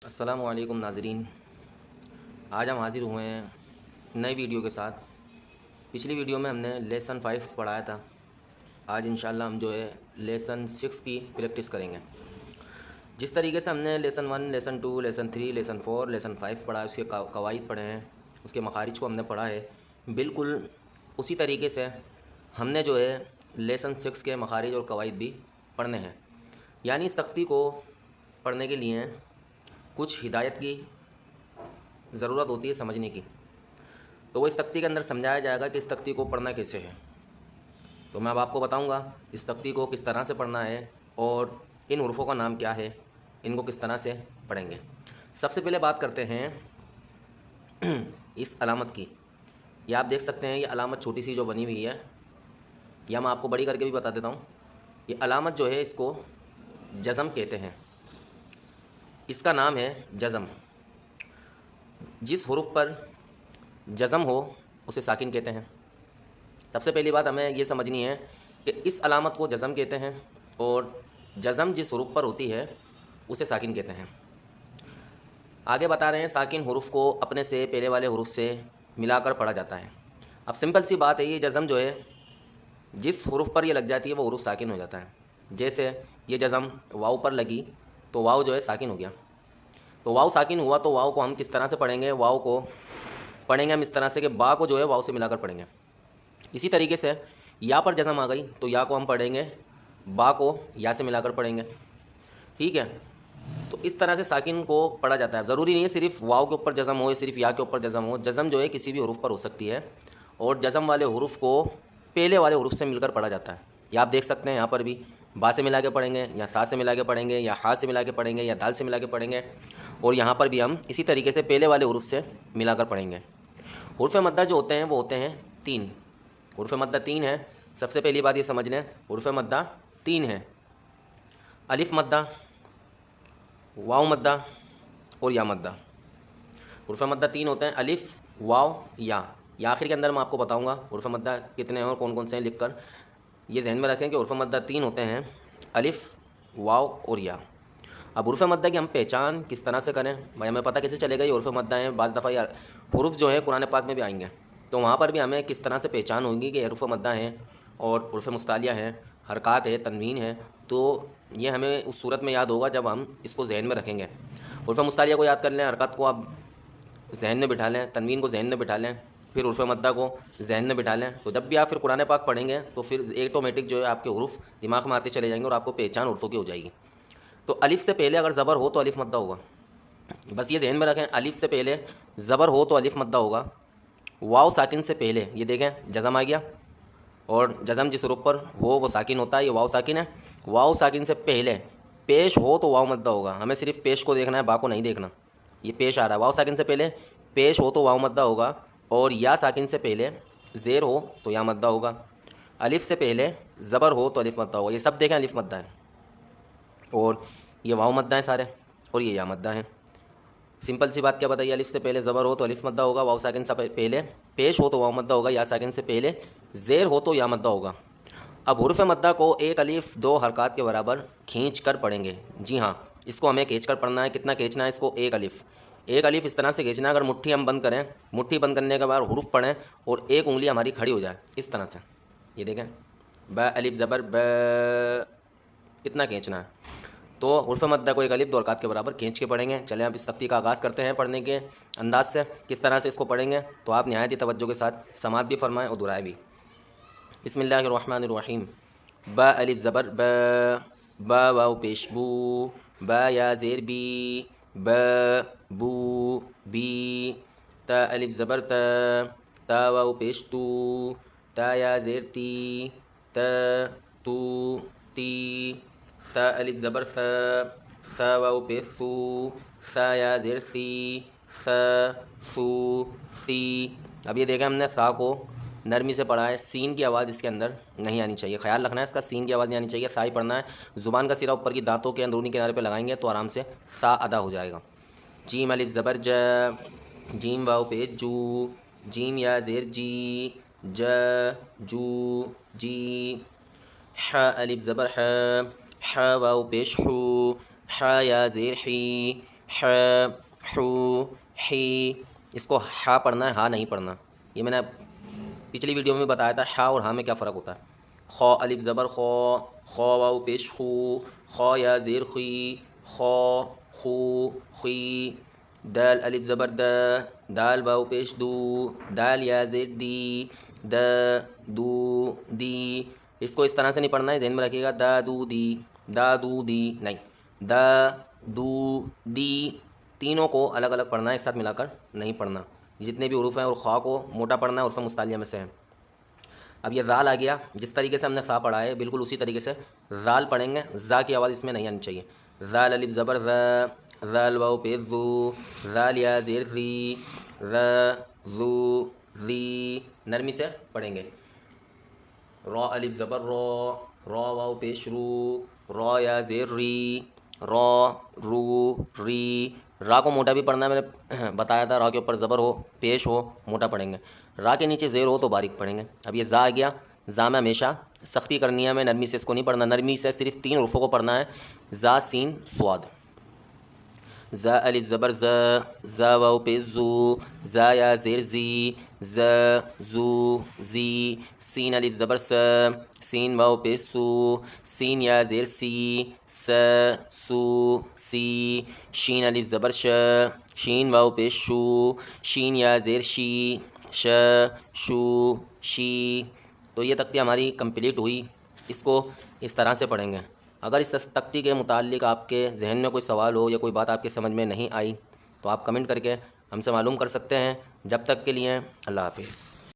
السلام علیکم ناظرین، آج ہم حاضر ہوئے ہیں نئی ویڈیو کے ساتھ۔ پچھلی ویڈیو میں ہم نے لیسن 5 پڑھایا تھا۔ آج انشاءاللہ ہم جو ہے لیسن 6 کی پریکٹس کریں گے۔ جس طریقے سے ہم نے lesson 1، lesson 2، lesson 3، lesson 4، lesson 5 پڑھا ہے، اس کے قواعد پڑھے ہیں، اس کے مخارج کو ہم نے پڑھا ہے، بالکل اسی طریقے سے ہم نے جو ہے لیسن 6 کے مخارج اور قواعد بھی پڑھنے ہیں۔ یعنی اس تختی کو پڑھنے کے لیے کچھ ہدایت کی ضرورت ہوتی ہے، سمجھنے کی، تو وہ اس تختی کے اندر سمجھایا جائے گا کہ اس تختی کو پڑھنا کیسے ہے۔ تو میں اب آپ کو بتاؤں گا اس تختی کو کس طرح سے پڑھنا ہے اور ان حروفوں کا نام کیا ہے، ان کو کس طرح سے پڑھیں گے۔ سب سے پہلے بات کرتے ہیں اس علامت کی۔ یہ آپ دیکھ سکتے ہیں، یہ علامت چھوٹی سی جو بنی ہوئی ہے، یا میں آپ کو بڑی کر کے بھی بتا دیتا ہوں۔ یہ علامت جو ہے اس کو جزم کہتے ہیں، اس کا نام ہے جزم۔ جس حرف پر جزم ہو اسے ساکن کہتے ہیں۔ سب سے پہلی بات ہمیں یہ سمجھنی ہے کہ اس علامت کو جزم کہتے ہیں، اور جزم جس حرف پر ہوتی ہے اسے ساکن کہتے ہیں۔ آگے بتا رہے ہیں ساکن حرف کو اپنے سے پہلے والے حرف سے ملا کر پڑھا جاتا ہے۔ اب سمپل سی بات ہے، یہ جزم جو ہے جس حرف پر یہ لگ جاتی ہے وہ حرف ساکن ہو جاتا ہے۔ جیسے یہ جزم واو پر لگی تو واو جو ہے ساکن ہو گیا۔ تو واو ساکن ہوا تو واو کو ہم کس طرح سے پڑھیں گے؟ واو کو پڑھیں گے ہم اس طرح سے کہ با کو جو ہے واو سے ملا کر پڑھیں گے۔ اسی طریقے سے یا پر جزم آ گئی تو یا کو ہم پڑھیں گے با کو یا سے ملا کر پڑھیں گے، ٹھیک ہے؟ تو اس طرح سے ساکن کو پڑھا جاتا ہے۔ ضروری نہیں ہے صرف واو کے اوپر جزم ہو یا صرف یا کے اوپر جزم ہو، جزم جو ہے کسی بھی حروف پر ہو سکتی ہے، اور جزم والے حروف کو پہلے والے حروف سے مل کر پڑھا جاتا ہے۔ یہ آپ دیکھ سکتے ہیں، یہاں پر بھی با سے ملا کے پڑھیں گے، یا تا سے ملا کے پڑھیں گے، یا ہا سے ملا کے پڑھیں گے، یا دال سے ملا کے پڑھیں گے، اور یہاں پر بھی ہم اسی طریقے سے پہلے والے حروف سے ملا کر پڑھیں گے۔ حروف مدہ جو ہوتے ہیں وہ ہوتے ہیں 3۔ حروف مدہ 3 ہیں۔ سب سے پہلی بات یہ سمجھ لیں، حروف مدہ 3 ہیں: الف مدہ، واو مدہ اور یا مدہ۔ حروف مدہ 3 ہوتے ہیں: الف، واو، یا۔ یا آخر کے اندر میں آپ کو بتاؤں گا حروف مدہ کتنے ہیں اور کون کون سے ہیں، لکھ کر یہ ذہن میں رکھیں کہ حروف مدہ 3 ہوتے ہیں: الف، واو اور یا۔ اب حروف مدہ کی ہم پہچان کس طرح سے کریں؟ بھائی ہمیں پتہ کیسے چلے گا یہ حروف مدہ ہیں؟ بعض دفعہ یہ حروف جو ہے قرآن پاک میں بھی آئیں گے، تو وہاں پر بھی ہمیں کس طرح سے پہچان ہوگی کہ حروف مدہ ہیں اور حروف مستعلیہ ہیں، حرکات ہے، تنوین ہے۔ تو یہ ہمیں اس صورت میں یاد ہوگا جب ہم اس کو ذہن میں رکھیں گے۔ حروف مستعلیہ کو یاد کر لیں، حرکات کو آپ ذہن میں بٹھا لیں، تنوین کو ذہن میں بٹھا لیں، پھر حروف مدہ کو ذہن میں بٹھا لیں، تو جب بھی آپ پھر قرآن پاک پڑھیں گے تو پھر ایٹومیٹک جو ہے آپ کے حروف دماغ میں آتے چلے جائیں گے اور آپ کو پہچان حروفوں کی ہو جائے گی۔ تو الف سے پہلے اگر زبر ہو تو الف مدہ ہوگا، بس یہ ذہن میں رکھیں، الف سے پہلے زبر ہو تو الف مدہ ہوگا۔ واو ساکن سے پہلے، یہ دیکھیں جزم آ گیا، اور جزم جس حروف پر ہو وہ ساکن ہوتا ہے، یہ واو ساکن ہے۔ واو ساکن سے پہلے پیش ہو تو واو مدہ ہوگا، ہمیں صرف پیش کو دیکھنا ہے، با کو نہیں دیکھنا۔ یہ پیش آ رہا ہے، واو ساکن سے پہلے پیش ہو تو واو مدہ ہوگا، اور یا ساکن سے پہلے زیر ہو تو یا مدہ ہوگا۔ الف سے پہلے زبر ہو تو الف مدہ ہوگا، یہ سب دیکھیں الف مدہ ہے، اور یہ واو مدہ ہیں سارے، اور یہ یا مدہ ہیں۔ سمپل سی بات کیا بتائیے، الف سے پہلے زبر ہو تو الف مدہ ہوگا، واو ساکن سے پہلے پیش ہو تو واو مدہ ہوگا، یا ساکن سے پہلے زیر ہو تو یا مدہ ہوگا۔ اب حروف مدہ کو ایک الف 2 حرکات کے برابر کھینچ کر پڑھیں گے۔ جی ہاں، اس کو ہمیں کھینچ کر پڑھنا ہے۔ کتنا کھینچنا ہے اس کو؟ ایک الف اس طرح سے کھینچنا ہے، اگر مٹھی ہم بند کریں، مٹھی بند کرنے کے بعد حروف پڑھیں اور ایک انگلی ہماری کھڑی ہو جائے اس طرح سے، یہ دیکھیں ب الف زبر ب، اتنا کھینچنا ہے۔ تو حروف مدہ کو ایک الف 2 حرکات کے برابر کھینچ کے پڑھیں گے۔ چلیں اب اس تختی کا آغاز کرتے ہیں پڑھنے کے انداز سے، کس طرح سے اس کو پڑھیں گے، تو آپ نہایت ہی توجہ کے ساتھ سماعت بھی فرمائیں اور دہرائیں بھی۔ بسم اللہ الرحمن الرحیم۔ با الف زبر ب، با واو پیش بو، با یا زیر بی، ب بو بی۔ تا الف زبر تا، تا واو پیش تو، تا یا زیر تی، تا تو تی۔ ثا الف زبر ثا، ثا واو پیش ثو، ثا یا زیر سی، ثا ثو سی۔ اب یہ دیکھیں ہم نے ثا کو نرمی سے پڑھا ہے، سین کی آواز اس کے اندر نہیں آنی چاہیے، خیال رکھنا ہے اس کا، سین کی آواز نہیں آنی چاہیے، سا ہی پڑھنا ہے۔ زبان کا سرا اوپر کی دانتوں کے اندرونی کنارے پہ لگائیں گے تو آرام سے سا ادا ہو جائے گا۔ جیم الف زبر ج، جیم واو پیش جو، جیم یا زیر جی، ج جو جی۔ ح الف زبر ح، ح واو پیش حو، ح یا زیر حی، ح حو حی، اس کو ہا پڑھنا ہے، ہا نہیں پڑھنا. یہ میں نے پچھلی ویڈیو میں بتایا تھا ہا اور ہا میں کیا فرق ہوتا ہے. خو الف زبر خو، خو واو پیش خو، خو یا زیر خی، خو خو خی. دال الف زبر د، دال واو پیش دو، دال یا زیر دی، د دو دی. اس کو اس طرح سے نہیں پڑھنا ہے، ذہن میں رکھیے گا. دا دو دی، دا دو دی نہیں، دا دو دی. تینوں کو الگ الگ پڑھنا ہے، ایک ساتھ ملا کر نہیں پڑھنا. جتنے بھی حروف ہیں اور خواہ کو موٹا پڑھنا ہے، عرف مستعلیہ میں سے ہے. اب یہ ذال آ گیا، جس طریقے سے ہم نے فا پڑھا ہے بالکل اسی طریقے سے ذال پڑھیں گے. ذا کی آواز اس میں نہیں آنی چاہیے. ذال الف زبر ذا، ذال واو پہ ذو، ذال یا زیر ذی، ذا ذو ذی. نرمی سے پڑھیں گے. را الف زبر را، را واو پیش رو، را یا زیر ری، را رو ری. را کو موٹا بھی پڑھنا ہے، میں نے بتایا تھا. را کے اوپر زبر ہو، پیش ہو، موٹا پڑھیں گے. را کے نیچے زیر ہو تو باریک پڑھیں گے. اب یہ زا آ گیا. زا میں ہمیشہ سختی کرنی ہے، میں نرمی سے اس کو نہیں پڑھنا. نرمی سے صرف 3 حروفوں کو پڑھنا ہے، زا سین صاد. زا الف زبر ز، زا واو پیش زو، زا یا زیر زی، ز زو زی. سین الف زبر س، سین واو پیش سو، سین یا زیر سی، س سو سی. شین الف زبر ش، شین واو پیش شو، شین یا زیر شی، ش شو شی. تو یہ تختی ہماری کمپلیٹ ہوئی. اس کو اس طرح سے پڑھیں گے. اگر اس تختی کے متعلق آپ کے ذہن میں کوئی سوال ہو یا کوئی بات آپ کے سمجھ میں نہیں آئی تو آپ کمنٹ کر کے ہم سے معلوم کر سکتے ہیں. جب تک کے لیے اللہ حافظ.